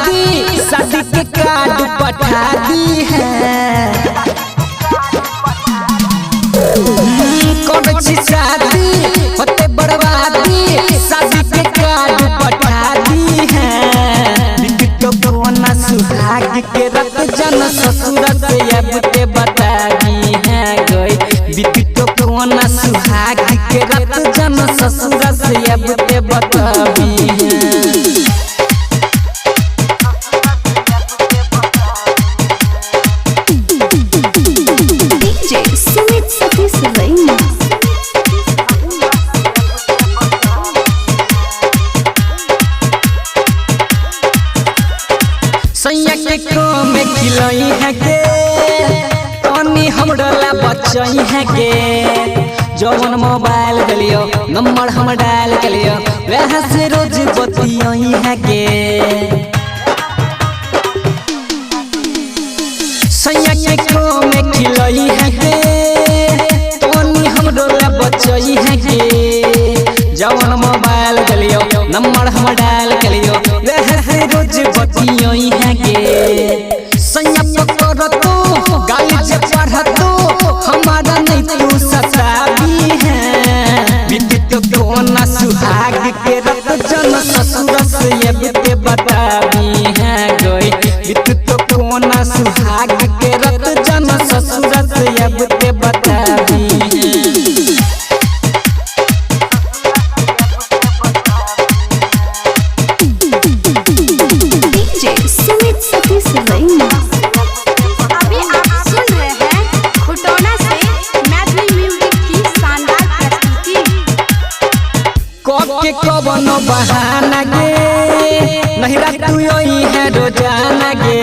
शादी शादी के कार्ड पठा दी है। कौन सी शादी होते बर्बादी शादी के कार्ड पठा दी है। बिकटो कोना सुहाग के रत जन ससुर से अब ते बता दी है गई। बिकटो कोना सुहाग के रत जन ससुर से अब ते बता दी है। सैया के को में खिलई है के तनी हमरा ला बचई है के। जौन मोबाइल गलियो नंबर हम डायल कलियो वह से रोज बतियई है के। सैया के को में खिलई है के तनी हमरा ला बचई है के। जौन मोबाइल गलियो नंबर हम डायल कलियो वह से रोज बतियई है के। सैया पकड़ तो गाली जे पढ़ तो हमारा नहीं तू सताबी है। बिकट कोना सुहाग के रत जन ससुर से अब ते बताबी है गई। बिकट कोना सुहाग के रत जन ससुर से अब ते बताबी है। अभी आप सुन रहे हैं खुटोना से मैथिली म्यूजिक की शानदार प्रस्तुति। के कवनो बहाना गे नहीं तू यही है रोजाना गे।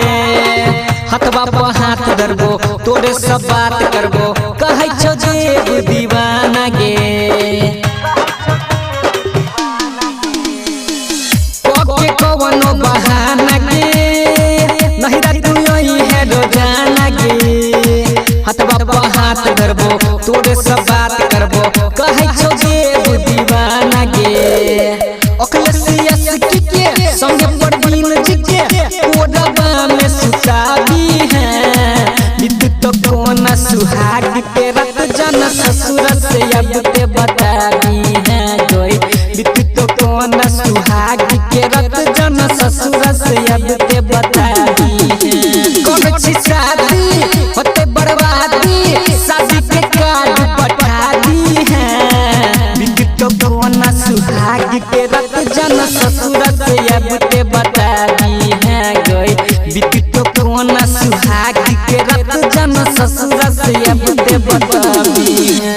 हथवा पर हाथ धरबो तोरे सब बात करबो कहै छो जे दीवाना गे। के कवनो बहाना गे नहीं तू यही है रोजाना गे। हथवा पर हाथ धरबो तोरे सब बात करबो कहै छो जे दीवाना गे। अखिलेश के संगे परवीन जी के कोरबा में सुताबी है। बिकट कोना सुहाग के रत जन ससुर से अब ते बताबी है गई। बिकट कोना सुहाग के रत जन ससुर से अब ते बताबी है। कौन सी शादी होते बर्बादी शादी के कार्ड पठा दी है। बिकट कोना सुहाग के रत जन ससुर से अब ते बता दी है गई। बिकट कोना सुहाग के रत जन ससुर से अब ते बता दी है।